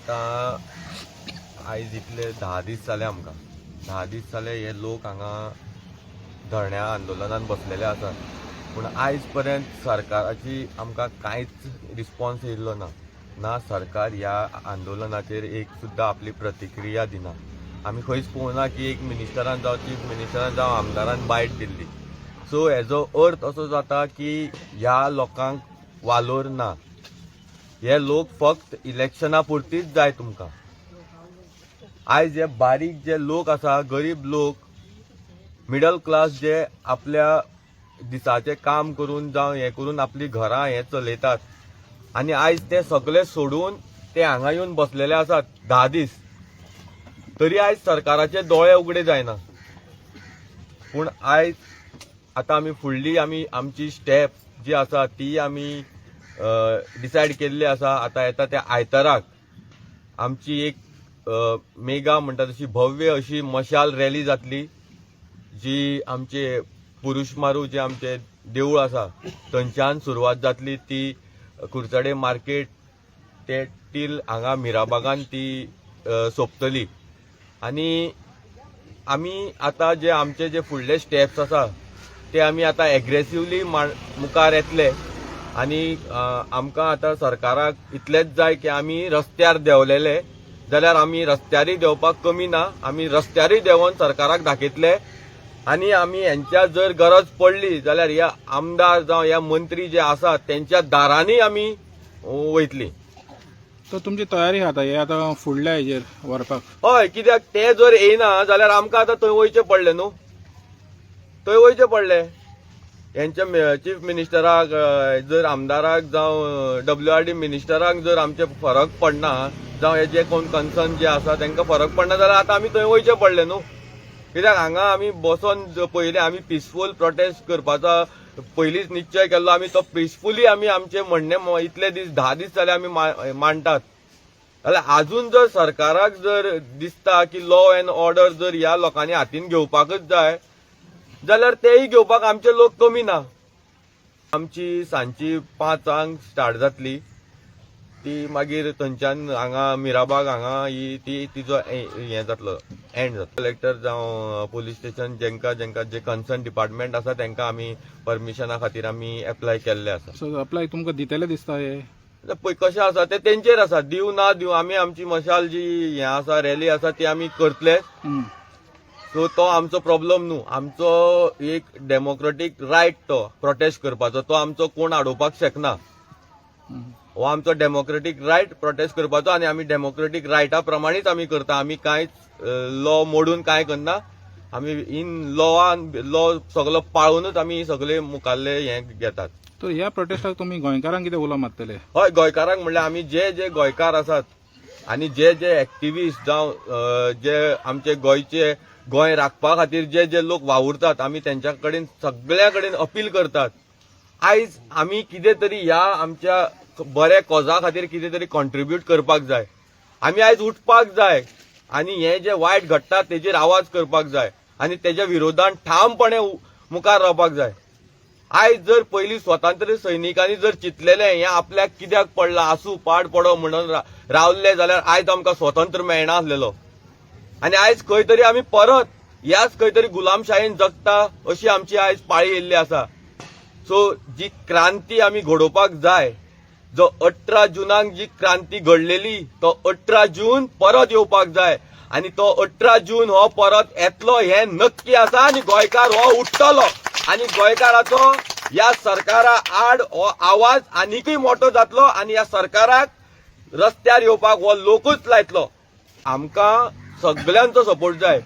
आतां आयज इतले 10 दीस जाले आमकां 10 दीस जाले हे लोक हांगा धरण्या आंदोलनान बसलेले आसात. पूण आयज पर्यंत सरकाराची आमकां कांयच रिस्पॉन्स येयल्लो ना. सरकार ह्या आंदोलनाचेर एक सुद्दां आपली प्रतिक्रिया दिना. आमी खंयच पळोवना की एक मिनिस्टरान जावं चीफ मिनिस्टरान जावं आमदारान बायट दिल्ली. सो हेजो अर्थ असो जाता की ह्या लोकांक वालोर ना. हे लोक फक्त इलेक्शना पुरतीच जाय तुमकां. आयज हे बारीक जे लोक आसा, गरीब लोक, मिडल क्लास जे आपल्या दिसाचे काम करून जावं हे करून आपली घरां हे चलयतात आनी आयज ते सगळे सोडून ते हांगा येवन बसलेले आसात 10 दीस. तरी आयज सरकाराचे दोळे उगडे जायना. पूण आयज आतां आमी फुडली आमची स्टेप जी आसा ती आमी डिसायड केल्ली आसा. आतां येता त्या आयताराक आमची एक मेगा म्हणटा तशी भव्य अशी मशाल रॅली जातली, जी आमचे पुरुषमारू जे आमचे देवूळ आसा थंयच्यान सुरवात जातली. ती कुर्चडे मार्केट ते टील हांगा मिराबागान ती सोंपतली. आनी आमी आतां जे आमचे जे फुडले स्टेप्स आसा ते आमी आतां एग्रेसिवली मुखार येतले. आनी आमकां आतां सरकाराक इतलेंच जाय की आमी रस्त्यार देंवलेले जाल्यार आमी रस्त्यारूय देंवपाक कमी ना. आमी रस्त्यारूय देंवोन सरकाराक दाखयतले. आनी आमी हेंच्या जर गरज पडली जाल्यार ह्या आमदार जावं ह्या मंत्री जे आसात तेंच्या दारांनी आमी वयतली. तर तुमची तयारी आसा हे आतां फुडल्या हेजेर व्हरपाक? हय, कित्याक ते जर येयना जाल्यार आमकां आतां थंय वयचें पडलें न्हू. थंय वयचें पडलें. हेंच्या चीफ मिनिस्टराक जर आमदाराक जावं WRD मिनिस्टराक जर आमचे फरक पडना जावं हे जे कोण कन्सर्न जे आसा तांकां फरक पडना जाल्यार आतां आमी थंय वयचें पडलें न्हू. कित्याक हांगा आमी बसोन पयलीं आमी पिसफूल प्रोटेस्ट करपाचो पयलींच निश्चय केल्लो. आमी तो पिसफुली आमी आमचें म्हणणें इतले दीस 10 दीस जाले आमी मांडटात. जाल्यार आजून जर सरकाराक जर दिसता की लॉ अँड ऑर्डर जर ह्या लोकांनी हातीन घेवपाकच जाय जाल्यार तेय घेवपाक आमचे लोक कमी ना. आमची सांजची 5 स्टार्ट जातली. ती मागीर थंयच्यान हांगा मिराबाग हांगा ती तिचो हें जातलो, एंड जातलो. कलेक्टर जावं पुलीस स्टेशन जेंका जे कन्सर्न डिपार्टमेंट आसा तांकां आमी परमिशना खातीर आमी एप्लाय केल्ले आसा. सो अप्लाय तुमकां दितले दिसता हे? पळय कशें आसा ते तेंचेर आसा, दिव ना दिव. आमी आमची मशाल जी हें आसा रॅली आसा ती आमी करतले. सो तो आमचो प्रॉब्लेम न्हू. आमचो एक डेमोक्रेटीक रायट तो प्रोटेस्ट करपाचो. तो आमचो कोण आडोवपाक शकना. हो आमचो डेमोक्रेटीक रायट प्रोटेस्ट करपाचो आनी आमी डेमोक्रेटीक रायटा प्रमाणेच आमी करता. आमी कांयच लॉ मोडून कांय करना. आमी इन लॉ सगळो पाळूनच आमी सगळे मुखारले हें घेतात. तर ह्या प्रोटेस्टाक तुमी गोंयकारांक कितें उलो मारतले? हय, गोंयकारांक म्हणल्यार आमी जे गोंयकार आसात आनी जे एक्टिविस्ट जावं जे आमचे गोंय राखपा खातीर जे लोक वावुरतात आमी तेंच्या कडेन सगळ्या कडेन अपील करतात. आयज आमी कितें तरी ह्या आमच्या बऱ्या कॉजा खातीर कितें तरी कॉन्ट्रिब्यूट करपाक जाय. आमी आयज उठपाक जाय आनी हे जे वायट घडटा तेजेर आवाज करपाक जाय आनी तेज्या विरोधान ठामपणे मुखार रावपाक जाय. आयज जर पयलीं स्वतंत्र सैनिकांनी जर चिंतलेलें हें आपल्याक कित्याक पडलां, आसूं पाड पडो म्हणून रावल्ले जाल्यार आयज आमकां स्वतंत्र मेळना आसलेलो. आनी आयज खंय तरी आमी परत ह्याच खंय तरी गुलामशायेन जगता अशी आमची आयज पाळी येयल्ली आसा. सो जी क्रांती आमी घडोवपाक जाय, जो 18 जुनाक जी क्रांती घडलेली तो 18 जून परत येवपाक जाय. आनी तो 18 जून हो परत येतलो हें नक्की आसा. आनी गोंयकार हो उठतलो आनी गोंयकाराचो ह्या सरकारा आड हो आवाज आनीकय मोठो जातलो आनी ह्या सरकाराक रस्त्यार येवपाक हो लोकूच लायतलो. आमकां सगळ्यांचो सपोर्ट जाय.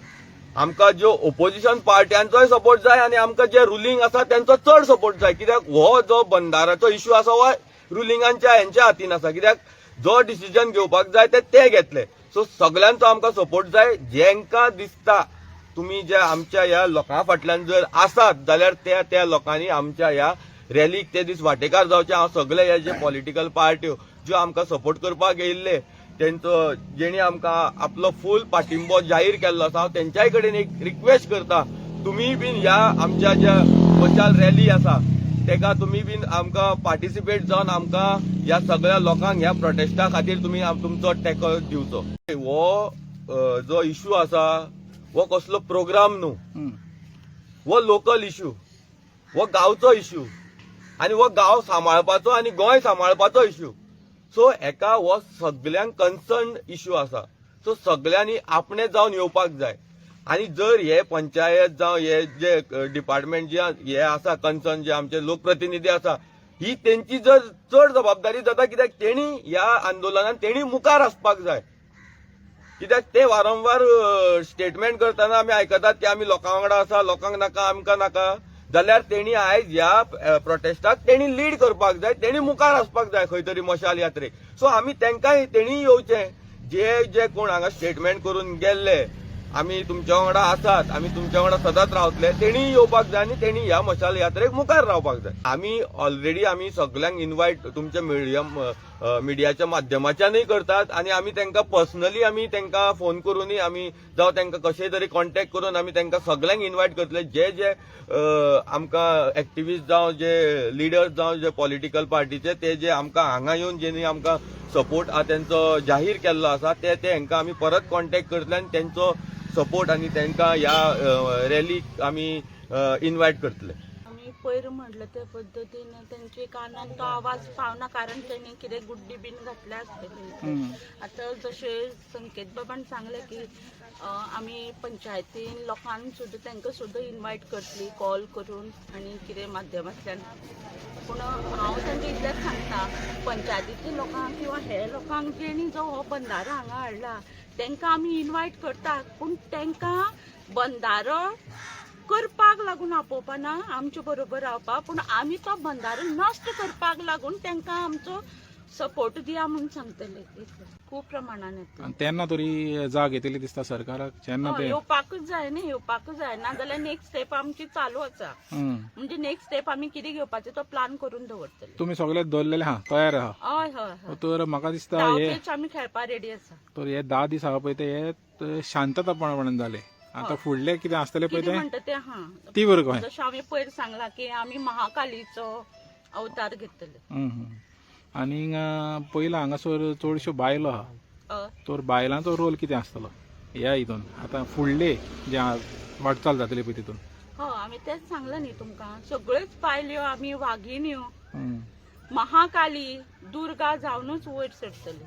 आमकां ज्यो ओपोजिशन पार्ट्यांचोय सपोर्ट जाय आनी आमकां जे रुलींग आसा तेंचो चड सपोर्ट जाय. कित्याक हो जो बंधाराचो इश्यू आसा हो रुलिंगांच्या हेंच्या हातीन आसा. कित्याक जो डिसिजन घेवपाक जाय ते घेतले. सो सगळ्यांचो आमकां सपोर्ट जाय. जेंकां दिसता तुमी जे आमच्या ह्या लोकां फाटल्यान जर आसात जाल्यार त्या लोकांनी आमच्या ह्या रॅलीक ते दीस वांटेकार जावचे. हांव सगळे हे जे पॉलिटिकल पार्ट्यो ज्यो आमकां सपोर्ट करपाक येयल्ले तेंचो जेणी आमकां आपलो फूल पाठिंबो जाहीर केल्लो आसा हांव तेंच्याय कडेन एक रिक्वेस्ट करता, तुमी बीन ह्या आमच्या ज्या मशाल रॅली आसा तेका तुम्ही बीन आमकां पार्टिसिपेट जावन आमकां ह्या सगळ्या लोकांक ह्या प्रोटेस्टा खातीर तुम्ही तुमचो तेंको दिवचो. हो जो इश्यू आसा हो कसलो प्रोग्राम न्हू, हो लोकल इश्यू, हो गांवचो इश्यू आनी हो गांव सांबाळपाचो आनी गोंय सांबाळपाचो इश्यू. सो हेका हो सगळ्यांक कन्सर्न इश्यू आसा. सो सगळ्यांनी आपणे जावन येवपाक जाय. आनी जर हे पंचायत जावं हे जे डिपार्टमेंट जे हे आसा कन्सर्न जे आमचे लोकप्रतिनिधी आसा ही तेंची जर चड जबाबदारी जाता, कित्याक तेणी ह्या आंदोलनात तेणी मुखार आसपाक जाय. कित्याक ते वारंवार स्टेटमेंट करतना आमी आयकतात की आमी लोकां वांगडा आसा, लोकांक नाका, आमकां नाका. जाल्यार तेणी आयज ह्या प्रोटेस्टाक तेणी लीड करपाक जाय, तेणी मुखार आसपाक जाय खंय तरी मशाल यात्रेक. सो आमी तेंकाय तेणी येवचें. जे जे कोण हांगा स्टेटमेंट करून गेल्ले आमी तुमच्या वांगडा आसात, आमी तुमच्या वांगडा सदांच रावतले, तेणी येवपाक जाय आनी तेणी ह्या मशाल यात्रेक मुखार रावपाक जाय. आमी ऑलरेडी आमी सगळ्यांक इन्वायट तुमच्या मिडियाच्या माध्यमाच्यानूय करतात आनी आमी तांकां पर्सनली आमी तांकां फोन करूनय आमी जावं तांकां कशेय तरी कॉन्टॅक्ट करून आमी तांकां सगळ्यांक इन्वायट करतले. जे जे आमकां एक्टिविस्ट जावं जे लिडर्स जावं जे पॉलिटिकल पार्टीचे ते जे आमकां हांगा येवन जेणी आमकां सपोर्ट तेंचो जाहीर केल्लो आसा ते हांकां आमी परत कॉन्टॅक्ट करतले आनी तेंचो सपोर्ट आनी तांकां ह्या रॅलीक आमी इन्वायट करतले. आमी पयर म्हटलं त्या पद्दतीन तेंचे कानान तो आवाज पावना, कारण त्यांनी कितें गुड्डी बीन घातल्या आसतली. आतां जशें संकेत बाबान सांगलें की आमी पंचायतीन लोकांक सुद्दां तांकां सुद्दां इन्वायट करतली कॉल करून आनी कितें माध्यमांतल्यान. पूण हांव तांकां इतलेंच सांगता, पंचायतीच्या लोकांक किंवा हे लोकांक जेणी जो हो बंधारो हांगा हाडला तांकां आमी इन्वायट करतात, पूण तांकां बंधारो करपाक लागून आपोवपाना आमचे बरोबर रावपाक, पूण आमी तो बंधारो नश्ट करपाक लागून तांकां आमचो सपोर्ट दिया म्हणून सांगतले. खूब प्रमाणान येता. तेन्ना तरी जाग येतली दिसता सरकाराक, जेन्ना ते येवपाकूच जाय न्ही, येवपाकूच जाय. ना जाल्यार नेक्स्ट स्टेप आमची चालू आसा. म्हणजे नेक्स्ट स्टेप आमी कितें घेवपाचो तो प्लान करून दवरतले. तुमी सगळे दवरलेले आहा, तयार आहा. हय हय हय. तर म्हाका दिसता हे आमी खेळपाक रेडी आसा. तर हे 10 दीस आहा पळय ते हे शांततापणान जाले. आता फुडले कितें आसतले पळय कितें ते म्हणटा तें हा ती बरं कळ्ळें. जशें आमी पयर सांगला की आमी महाकालीचो अवतार घेतले. आनी पयला हांगासर चडश्यो बायलो आहा, तर बायलांचो रोल कितें आसतलो ह्या हितून आतां फुडले जे वाटचाल जातली पळय तितून? हो, आमी तेच सांगला न्ही तुमकां. सगळ्योच बायल्यो आमी वाघिण्यो महाकाली दुर्गा जावनूच वयर सरतली.